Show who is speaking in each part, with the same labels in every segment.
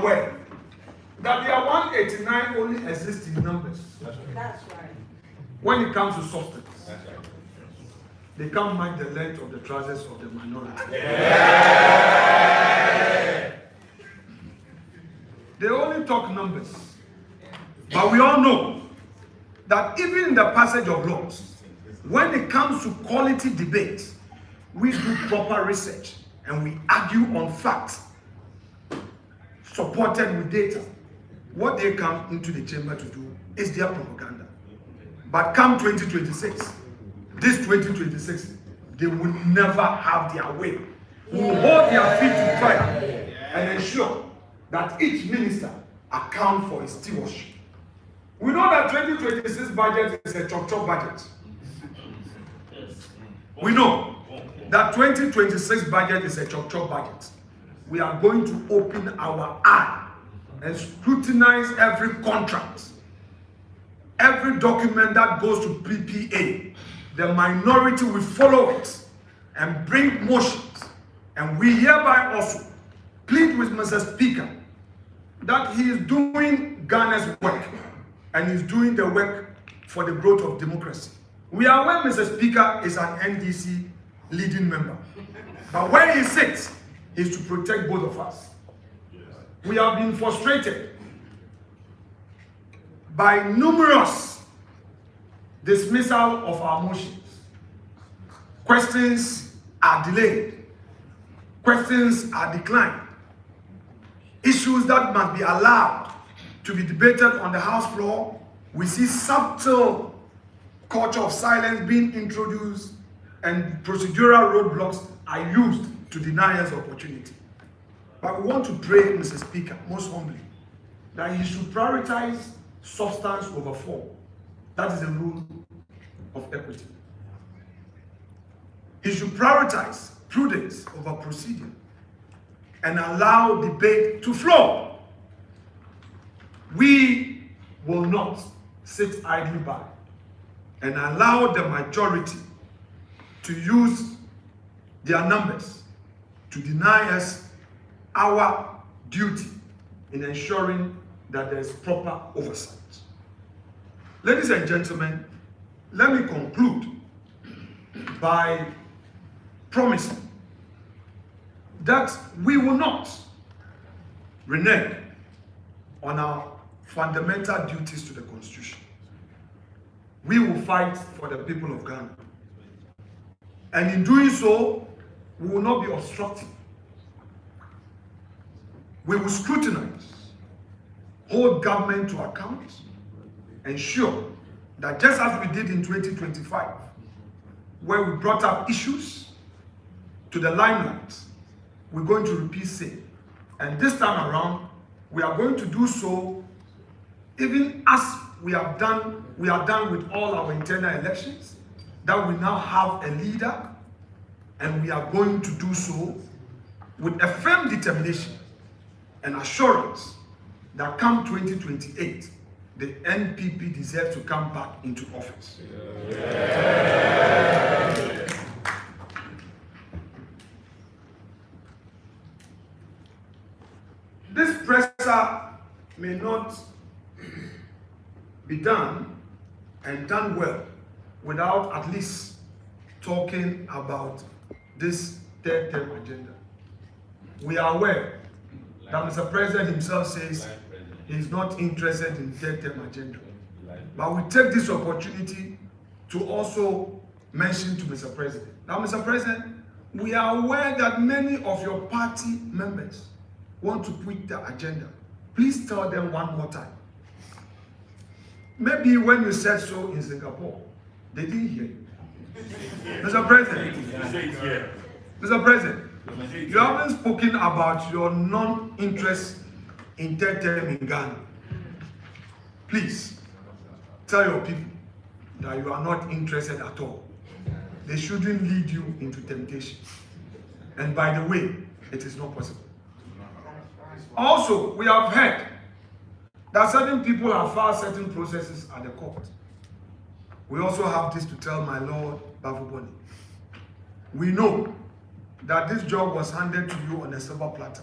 Speaker 1: aware that there are 189 only exist in numbers.
Speaker 2: That's right.
Speaker 1: When it comes to substance,
Speaker 3: That's right.
Speaker 1: they can't match the length of the trousers of the minority.
Speaker 3: Yeah.
Speaker 1: They only talk numbers. But we all know that even in the passage of laws, when it comes to quality debate, we do proper research and we argue on facts supported with data. What they come into the chamber to do is their propaganda. But come 2026, this 2026, they will never have their way. We will hold their feet to fire and ensure that each minister account for his stewardship. We know that 2026 budget is a chop-chop budget. We know that 2026 budget is a chop-chop budget. We are going to open our eye and scrutinize every contract, every document that goes to PPA. The minority will follow it and bring motions. And we hereby also plead with Mr. Speaker that he is doing Ghana's work and he's doing the work for the growth of democracy. We are aware Mr. Speaker is an NDC leading member. But where he sits is to protect both of us. We have been frustrated by numerous dismissal of our motions. Questions are delayed. Questions are declined. Issues that must be allowed to be debated on the House floor, we see subtle culture of silence being introduced and procedural roadblocks are used to deny us opportunity. But we want to pray, Mr. Speaker, most humbly, that he should prioritize substance over form. That is the rule of equity. He should prioritize prudence over procedure and allow debate to flow. We will not sit idly by and allow the majority to use their numbers to deny us our duty in ensuring that there is proper oversight. Ladies and gentlemen, let me conclude by promising that we will not renege on our fundamental duties to the Constitution. We will fight for the people of Ghana. And in doing so, we will not be obstructive. We will scrutinize, hold government to account, ensure that just as we did in 2025, where we brought up issues to the limelight, we're going to repeat same. And this time around, we are going to do so even as we are done with all our internal elections, that we now have a leader, and we are going to do so with a firm determination and assurance that come 2028, the NPP deserves to come back into office. Yeah. This presser may not be done and done well without at least talking about this third term agenda. We are aware that Mr. President himself says he's not interested in third term agenda. But we take this opportunity to also mention to Mr. President. Now, Mr. President, we are aware that many of your party members want to quit the agenda. Please tell them one more time. Maybe when you said so in Singapore, they didn't hear you. Mr. President, Mr. President, you haven't spoken about your non-interest in third term in Ghana. Please tell your people that you are not interested at all. They shouldn't lead you into temptation. And by the way, it is not possible. Also, we have heard that certain people have filed certain processes at the court. We also have this to tell my Lord Bavuboni. We know that this job was handed to you on a silver platter.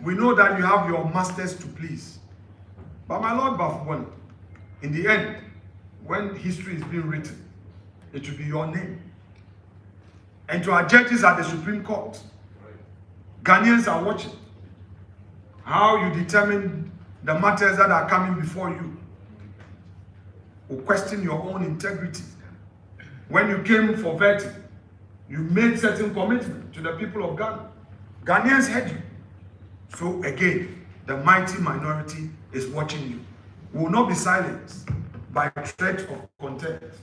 Speaker 1: We know that you have your masters to please. But my Lord Bafwan, in the end, when history is being written, it will be your name. And to our judges at the Supreme Court, Ghanaians are watching how you determine the matters that are coming before you. Will question your own integrity. When you came for vetting, you made certain commitment to the people of Ghana. Ghanaians heard you. So again, the mighty minority is watching you. We will not be silenced by threat of contempt.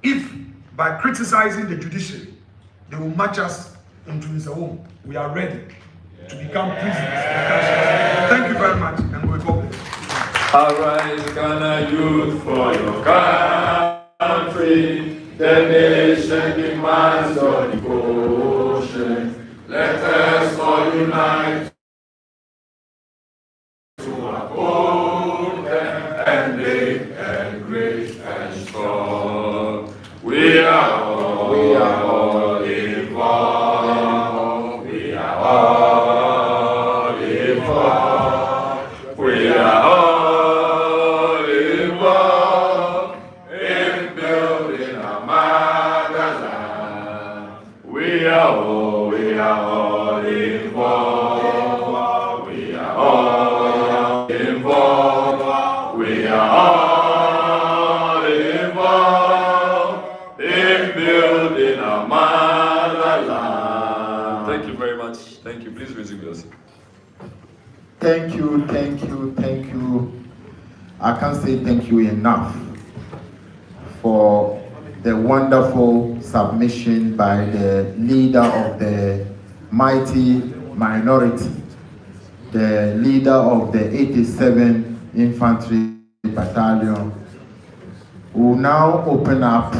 Speaker 1: If by criticizing the judiciary, they will march us into his home, we are ready to become prisoners. Thank you very much, and we'll go.
Speaker 2: Arise, Ghana youth, for your country. The nation demands your devotion. Let us all unite to uphold them and make them great and strong. We are all involved. We are all involved. We are all involved in building a motherland. We are all involved. We are all involved. We are all involved in building a motherland. Thank you very much. Thank you. Please resume yourself.
Speaker 3: Thank you. I can't say thank you enough for the wonderful submission by the leader of the mighty minority, the leader of the 87th Infantry Battalion, who will now open up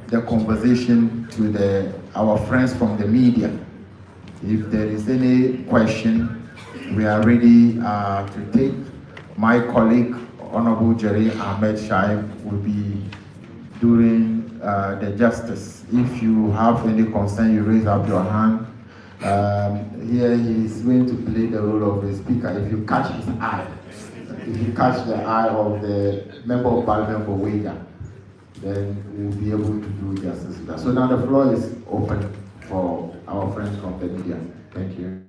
Speaker 3: the conversation to our friends from the media. If there is any question, we are ready to take. My colleague, Honorable Jerry Ahmed Shaib, will be doing the justice. If you have any concern, you raise up your hand. Here he is going to play the role of the speaker. If you catch his eye, if you catch the eye of the member of parliament for Wega, then we'll be able to do justice to that. So now the floor is open for our friends from the media. Thank you.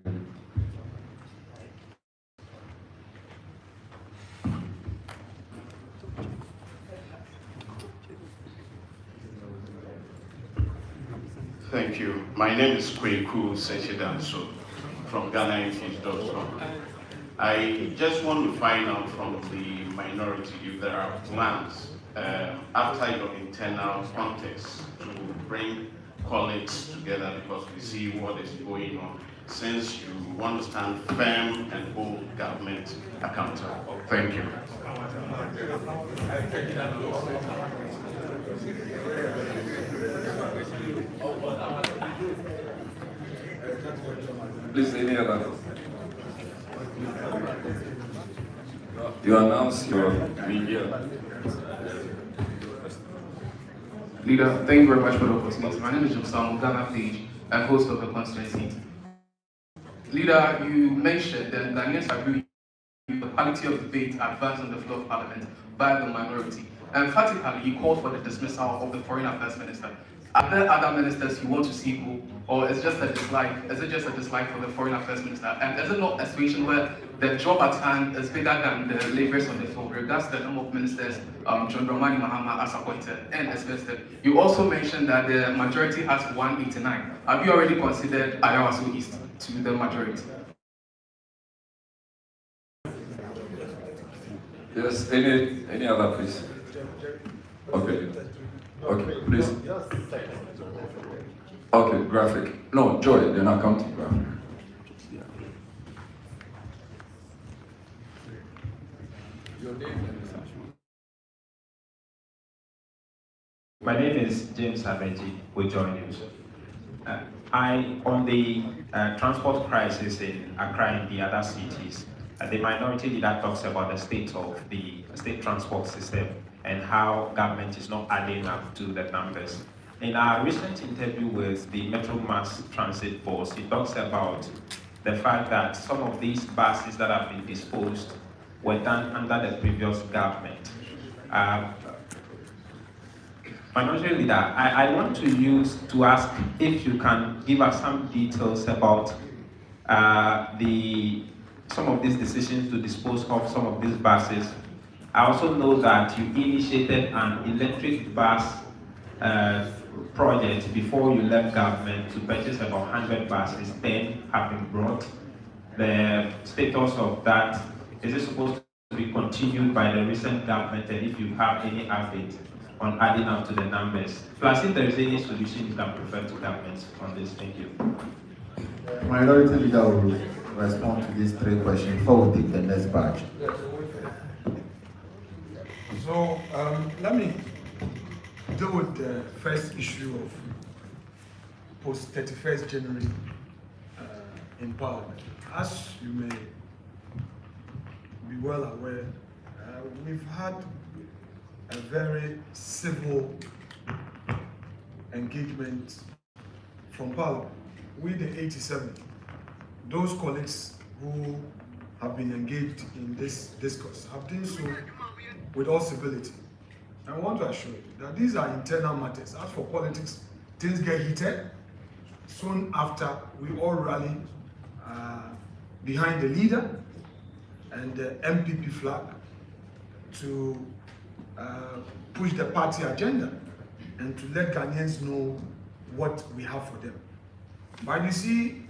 Speaker 4: Thank you. My name is Kweku Sechidanso from Ghananews.com. I just want to find out from the minority if there are plans after your internal context to bring colleagues together, because we see what is going on, since you want to stand firm and hold government accountable. Thank you.
Speaker 2: Please, any other? You announce your media.
Speaker 5: Leader, thank you very much for the opportunity. My name is Josam Ghana Page, and host of the constituency. Leader, you mentioned that Ghanaians agree with the quality of debate advanced on the floor of parliament by the minority. Emphatically, you called for the dismissal of the foreign affairs minister. Are there other ministers you want to see go, or is it just a dislike? Is it just a dislike for the foreign affairs minister? And is it not a situation where the job at hand is bigger than the labours on the floor, regards the number of ministers John Dramani Mahama has appointed and expected? You also mentioned that the majority has 189. Have you already considered Ayawaso East to the majority?
Speaker 2: Yes, any other, please? Okay, please. Okay, graphic. No, Joy, they're not counting graphic.
Speaker 6: My name is James Abeji with Ghananews. On the transport crisis in Accra and the other cities, the minority leader talks about the state of the state transport system and how government is not adding up to the numbers. In our recent interview with the Metro Mass Transit Boss, he talks about the fact that some of these buses that have been disposed were done under the previous government. Minority Leader, I want to ask if you can give us some details about some of these decisions to dispose of some of these buses. I also know that you initiated an electric bus project before you left government to purchase about 100 buses, 10 have been brought. The status of that, is it supposed to be continued by the recent government, and if you have any update on adding up to the numbers? Plus, if there is any solution you can prefer to government on this. Thank you.
Speaker 3: Minority Leader will respond to these three questions before we take the next batch.
Speaker 1: So let me deal with the first issue of post 31st January in Parliament. As you may be well aware, we've had a very civil engagement from Parliament. We, the 87, those colleagues who have been engaged in this discourse have done so with all civility. I want to assure you that these are internal matters. As for politics, things get heated. Soon after, we all rally behind the leader and the MPP flag to push the party agenda and to let Ghanaians know what we have for them. But you see,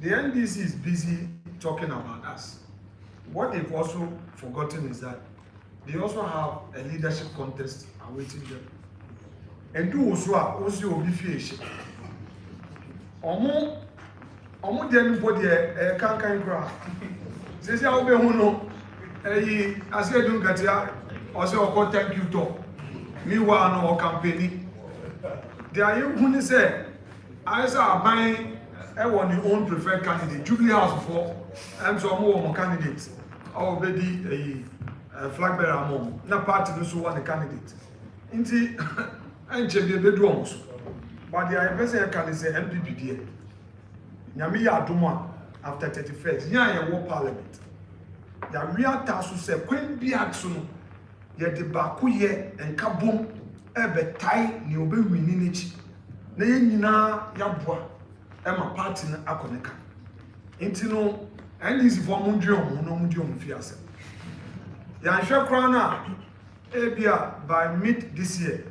Speaker 1: the NDC is busy talking about us. What they've also forgotten is that they also have a leadership contest awaiting them. And do also be fish. Omo the anybody can't cry. Says I'll be no. I said don't get here. Also thank you to me one or campaigning. They are you who say I saw buying everyone your own preferred candidate. Jubilee House for I'm so more candidates. Already a flag bearer among na party no so one the candidate. Inti enche be do almost. But the person can say MPP there. Nyame ya adom after 31st. Nya ye wo parliament. Ya real tasu say kwen bia so no ye de ba ko ye enka bom e betai ni obewini n'echi. Na ye nyina ya boa e ma party na akoneka. Inti no NDC for mundwe omo no mundwe omo fi ase. Ya hwe kra na ebia by mid this year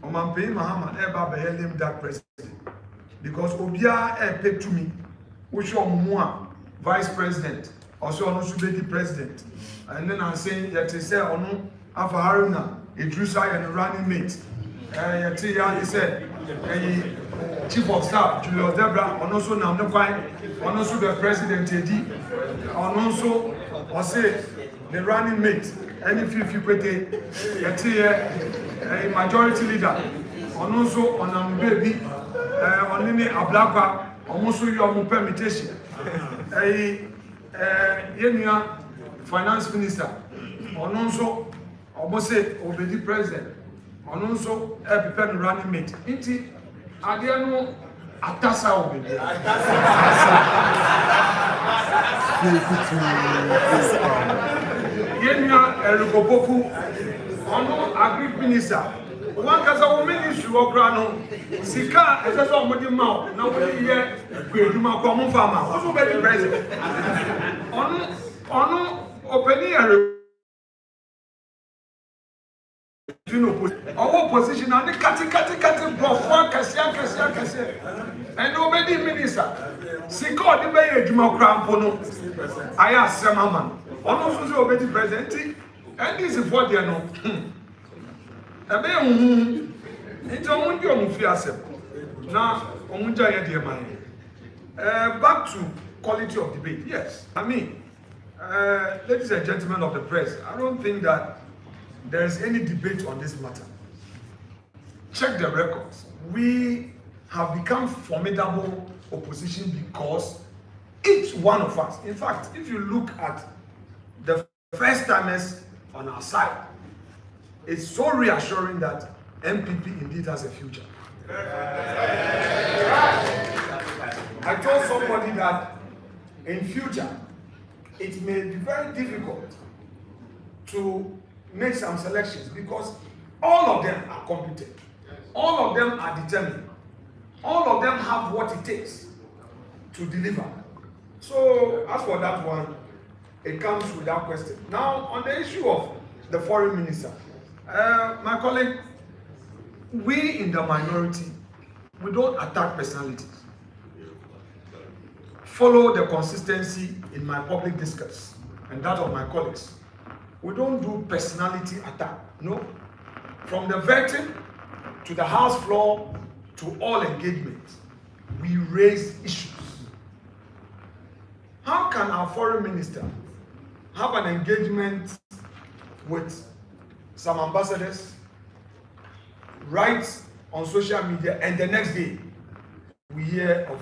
Speaker 1: On Mahama Gov't be him that president because obia pay to me which one vice president also on should be the president and then I'm saying that say on afa haruna Idrisa and running mate he said chief of staff Julius Debra on also now no fine on also the president edi on also or say the running mate any if you put a majority leader on also on a baby on any ablakwa almost your permutation finance minister on also almost say obedi president on also prepare running mate inti adiano atasa obedi Erukopoku ono agri minister one kasa wo ministry okra no sika esese omodi ma na wo ye kweduma kwa mo farmer wo be the president ono openi our position and the kati bofwa kasia and nobody minister sika odi be eduma kra mpo no aya asema man ono so say obedi president and this is what they know ebe it's on the omufiasem now omunja ye de man back to quality of debate. Yes, I mean ladies and gentlemen of the press, I don't think that there is any debate on this matter. Check the records. We have become formidable opposition because each one of us, in fact, if you look at the first timers on our side, it's so reassuring that MPP indeed has a future. I told somebody that in future, it may be very difficult to make some selections because all of them are competent. All of them are determined. All of them have what it takes to deliver. So as for that one, it comes without question. Now, on the issue of the foreign minister, my colleague, we in the minority, we don't attack personalities. Follow the consistency in my public discourse and that of my colleagues. We don't do personality attack, no. From the vetting to the House floor to all engagements, we raise issues. How can our foreign minister have an engagement with some ambassadors, write on social media, and the next day we hear of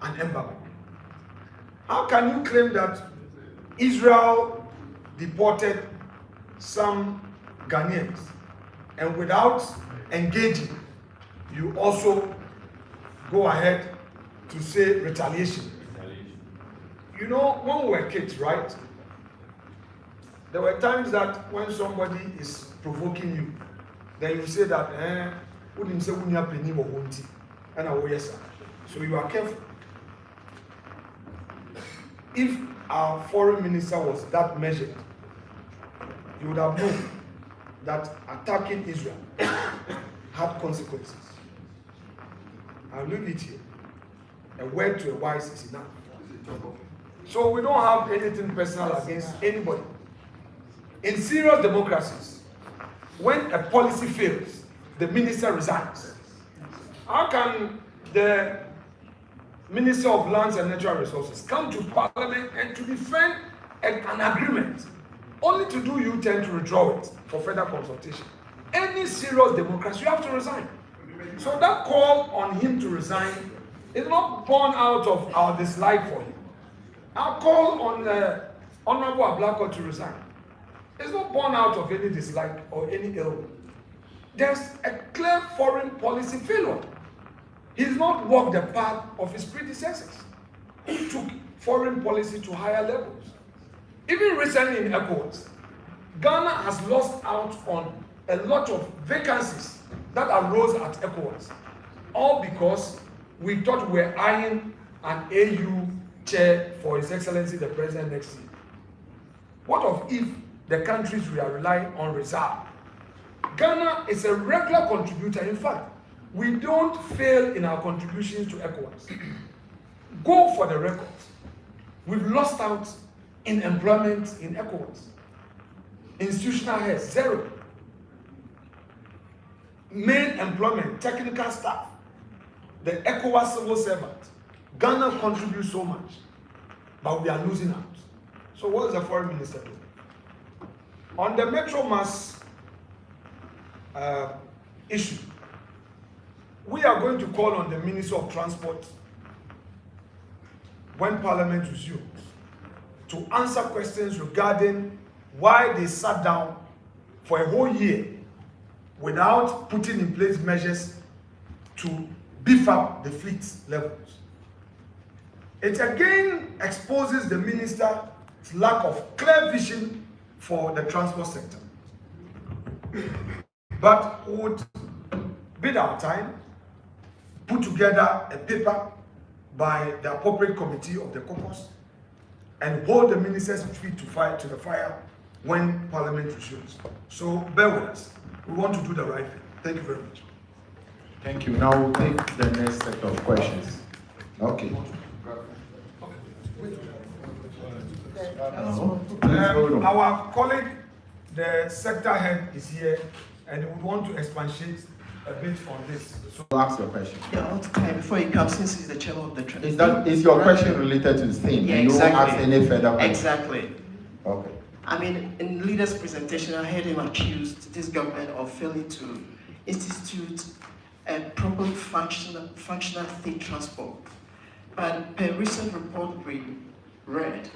Speaker 1: an embargo? How can you claim that Israel deported some Ghanaians and without engaging, you also go ahead to say retaliation? You know, when we were kids, right? There were times that when somebody is provoking you, then you say that, so you are careful. If our foreign minister was that measured, you would have known that attacking Israel had consequences. I'll leave it here. A word to a wise is enough. So we don't have anything personal against anybody. In serious democracies, when a policy fails, the minister resigns. How can the Minister of Lands and Natural Resources come to Parliament and to defend an agreement, only to do U-turn to withdraw it for further consultation? Any serious democracy, you have to resign. So that call on him to resign is not born out of our dislike for him. Our call on Honorable Ablako to resign is not born out of any dislike or any ill will. There's a clear foreign policy failure. He's not walked the path of his predecessors who took foreign policy to higher levels. Even recently in ECOWAS, Ghana has lost out on a lot of vacancies that arose at ECOWAS, all because we thought we were eyeing an AU chair for His Excellency the President next year. What of if the countries we are relying on reserve? Ghana is a regular contributor. In fact, we don't fail in our contributions to ECOWAS. Go for the record. We've lost out in employment in ECOWAS. Institutional heads, 0. Main employment, technical staff, the ECOWAS civil servant. Ghana contributes so much, but we are losing out. So what is the foreign minister doing? On the Metro Mass issue, we are going to call on the Minister of Transport when Parliament resumes to answer questions regarding why they sat down for a whole year without putting in place measures to beef up the fleet levels. It again exposes the minister's lack of clear vision for the transport sector. But we would bid our time, put together a paper by the appropriate committee of the caucus, and hold the minister's feet to the fire when Parliament resumes. So bear with us. We want to do the right thing. Thank you very much.
Speaker 3: Thank you. Now we'll take the next set of questions. Okay.
Speaker 1: Our colleague, the sector head, is here, and he would want to expatiate a bit on this. So
Speaker 3: ask your question.
Speaker 7: Yeah, all the time before he comes, since he's the chairman of the trust.
Speaker 3: Is your question related to this thing?
Speaker 7: Yeah,
Speaker 3: you
Speaker 7: exactly.
Speaker 3: don't ask any further questions?
Speaker 7: Exactly.
Speaker 3: Okay.
Speaker 7: I mean, in the leader's presentation, I heard him accuse this government of failing to institute a properly functional state transport. But per recent report we read,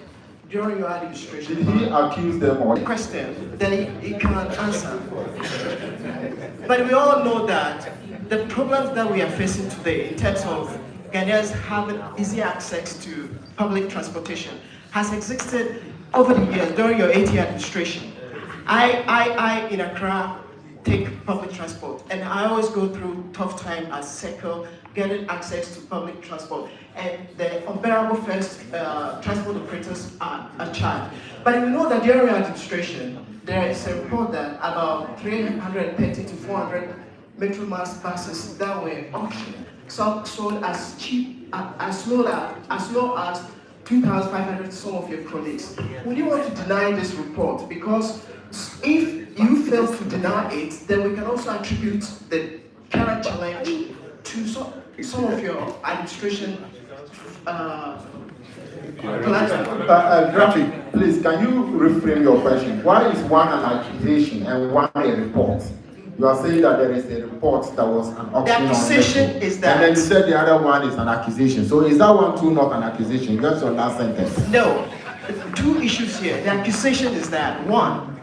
Speaker 7: during your administration,
Speaker 3: Did he accuse them or?
Speaker 7: question, then he can't answer. But we all know that the problems that we are facing today in terms of Ghanaians having easy access to public transportation has existed over the years during your 8-year administration. I in Accra take public transport, and I always go through tough time as SECO getting access to public transport, and the unbearable fares transport operators are charged. But you know that during your administration, there is a report that about 330 to 400 Metro Mass buses that were auctioned, some sold as cheap, as low as 2,500 to some of your colleagues. Would you want to deny this report? Because if you fail to deny it, then we can also attribute the current challenge to some of your administration
Speaker 3: Graphic, please, can you reframe your question? Why is one an accusation and one a report? You are saying that there is a report that was an auction.
Speaker 7: The accusation is that.
Speaker 3: And then you said the other one is an accusation. So is that one too not an accusation? That's your last sentence.
Speaker 7: No. Two issues here. The accusation is that, one,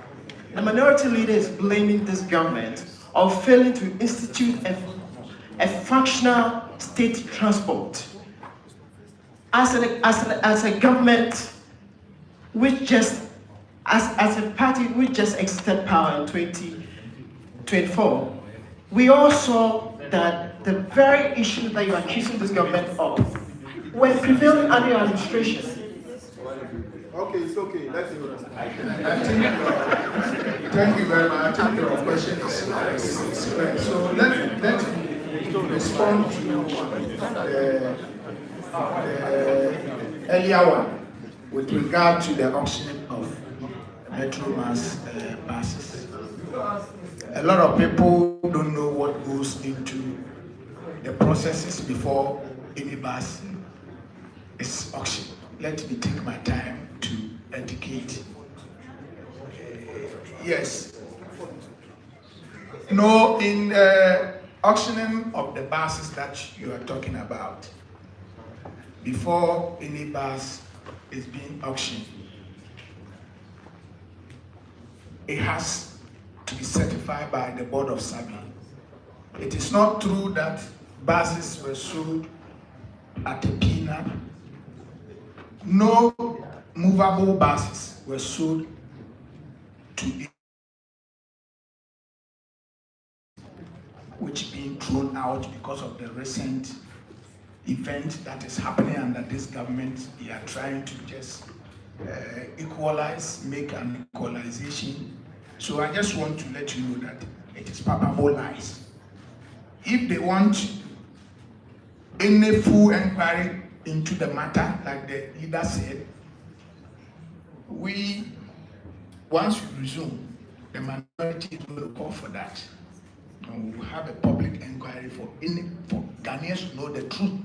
Speaker 7: the minority leader is blaming this government of failing to institute a functional state transport. As a government which just, as a party which just exited power in 2024, we all saw that the very issue that you're accusing this government of were prevailing under your administration.
Speaker 3: Okay, it's okay. Let's see. Thank you very much. I think your question is clear. So let's respond to the earlier one with regard to the auction of Metro Mass buses. A lot of people don't know what goes into the processes before any bus is auctioned. Let me take my time to educate. Yes. No, in auctioning of the buses that you are talking about, before any bus is being auctioned, it has to be certified by the Board of Survey. It is not true that buses were sold at a peanut. No movable buses were sold to which being thrown out because of the recent event that is happening under this government. They are trying to just equalize, make an equalization. So I just want to let you know that it is palpable lies. If they want any full inquiry into the matter, like the leader said, once we resume, the minority is going to call for that. And we will have a public inquiry for Ghanaians to know the truth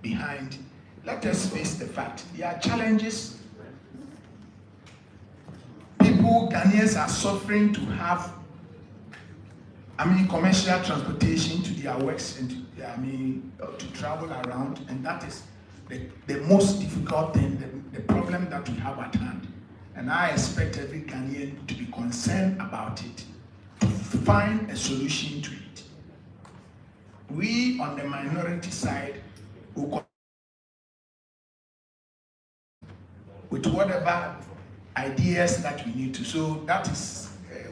Speaker 3: behind. Let us face the fact. There are challenges. Ghanaians are suffering to have, commercial transportation to their works and to travel around, and that is the most difficult thing, the problem that we have at hand. And I expect every Ghanaian to be concerned about it, to find a solution to it. We on the minority side will with whatever ideas that we need to. So that is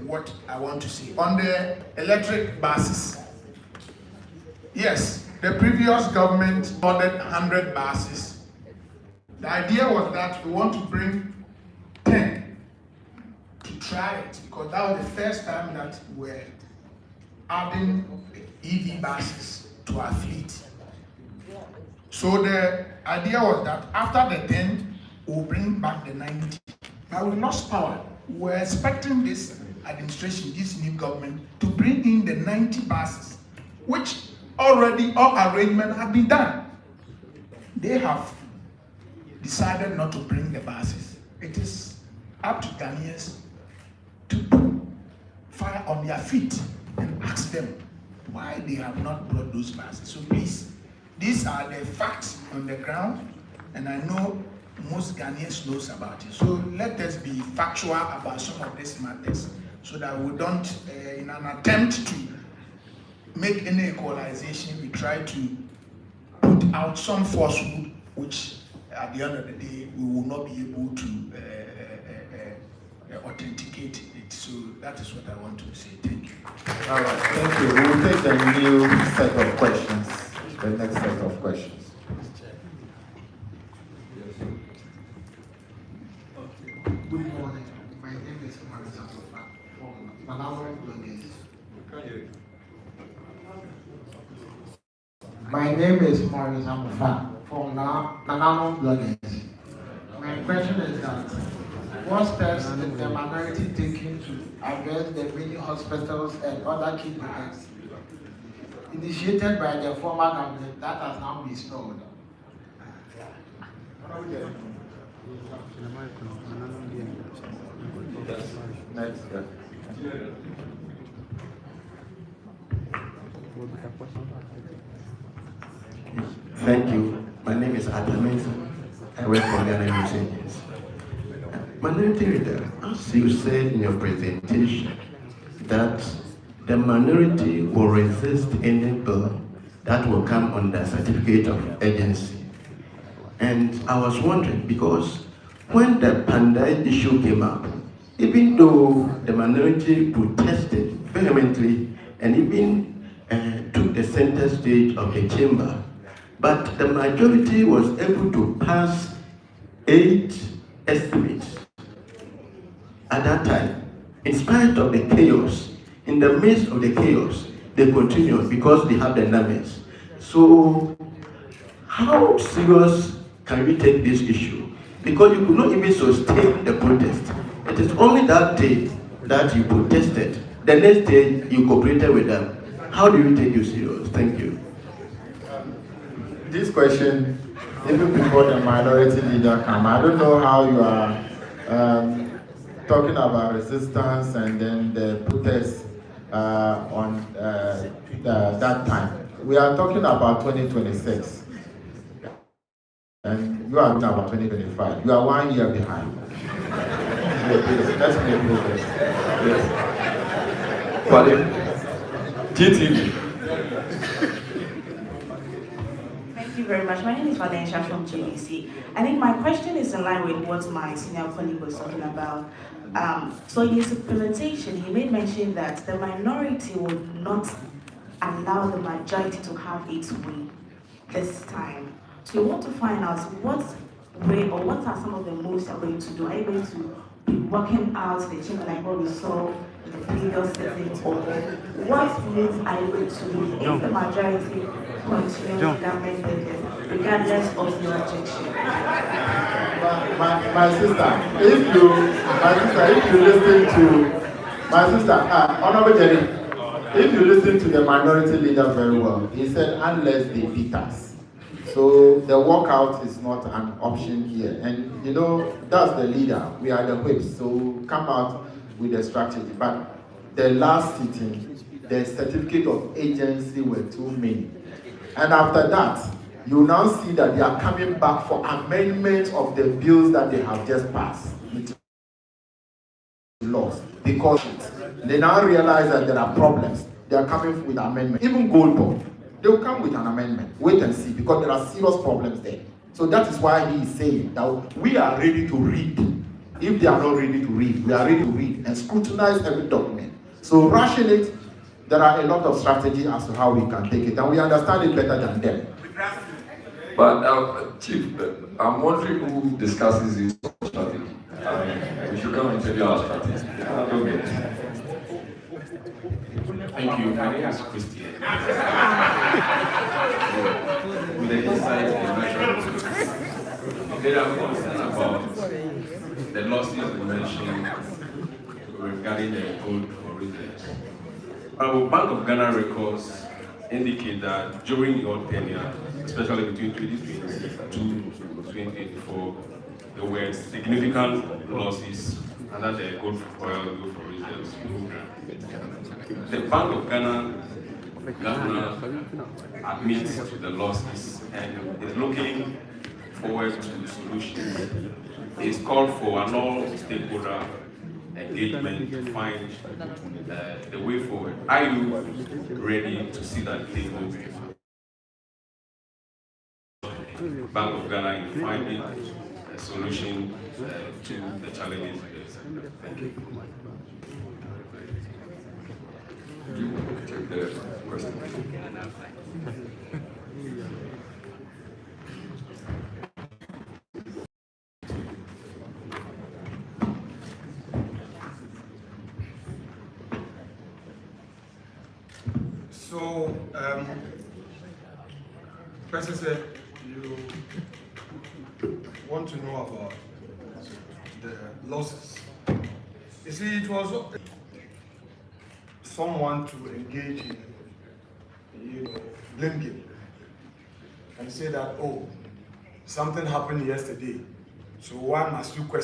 Speaker 3: what I want to say. On the electric buses, yes, the previous government ordered 100 buses. The idea was that we want to bring 10 to try it, because that was the first time that we're adding EV buses to our fleet. So the idea was that after the 10, we'll bring back the 90. Now we lost power. We're expecting this administration, this new government, to bring in the 90 buses, which already all arrangements have been done. They have decided not to bring the buses. It is up to Ghanaians to put fire on their feet and ask them why they have not brought those buses. So please, these are the facts on the ground, and I know most Ghanaians knows about it. So let us be factual about some of these matters, so that we don't, in an attempt to make any equalization, we try to put
Speaker 8: out some falsehood, which at the end of the day we will not be able to authenticate it. So that is what I want to say. Thank you.
Speaker 3: All right, thank you. We will take the new set of questions, the next set of questions.
Speaker 9: Good morning. My name is Marisa from Minority Caucus. My name is Marisa from Minority Caucus. My question is that what steps is the minority taking to address the many hospitals and other key projects initiated by the former government that has now been stalled?
Speaker 3: Next.
Speaker 10: Thank you. My name is Adamis. I work for Ghananews. Minority Leader, as you said in your presentation, that the minority will resist any bill that will come under certificate of agency. And I was wondering, because when the Pandai issue came up, even though the minority protested vehemently and even took the center stage of the chamber, but the majority was able to pass 8 estimates at that time. In spite of the chaos, in the midst of the chaos, they continued because they have the numbers. So how serious can we take this issue? Because you could not even sustain the protest. It is only that day that you protested. The next day you cooperated with them. How do you take you serious? Thank you.
Speaker 3: This question, even before the minority leader come, I don't know how you are talking about resistance and then the protests on that time. We are talking about 2026. And you are talking about 2025. You are 1 year behind. Let's make progress.
Speaker 2: Yes. Pardon? GTV.
Speaker 11: Thank you very much. My name is Valencia from GBC. I think my question is in line with what my senior colleague was talking about. So in his presentation, he made mention that the minority will not allow the majority to have its way this time. So we want to find out what way or what are some of the moves you're going to do. Are you going to be working out the chamber like what we saw in the previous setting, or what moves are you going to do if the majority continues government business, regardless of your objection?
Speaker 3: My sister, if you listen to Honorable Jerry, if you listen to the minority leader very well, he said unless they beat us. So the walkout is not an option here. And you know, that's the leader. We are the whips. So come out with a strategy. But the last sitting, the certificate of agency were too many. And after that, you now see that they are coming back for amendments of the bills that they have just passed. Lost because they now realize that there are problems. They are coming with amendments. Even gold bond, they will come with an amendment. Wait and see, because there are serious problems there. So that is why he is saying that we are ready to read. If they are not ready to read, we are ready to read and scrutinize every document. So rushing it, there are a lot of strategies as to how we can take it, and we understand it better than them.
Speaker 2: But Chief, I'm wondering who discusses this strategy. We should come and tell you our strategy. Okay.
Speaker 5: Thank you. My name is Christian. With the insight and measure, there are concern about the losses you mentioned regarding the code for residents. Our Bank of Ghana records indicate that during your tenure, especially between 2022 to 2024, there were significant losses under the Good for Oil, Good for Reserves program. The Bank of Ghana admits to the losses and is looking forward to solutions. It's called for an all-stakeholder engagement to find the way forward. Are you ready to see that table
Speaker 4: Bank of Ghana in finding a solution to the challenges. Thank you.
Speaker 2: You take the question.
Speaker 1: So, person said you want to know about the losses. You see, it was someone to engage in, blame game and say that, oh, something happened yesterday, so why must you question?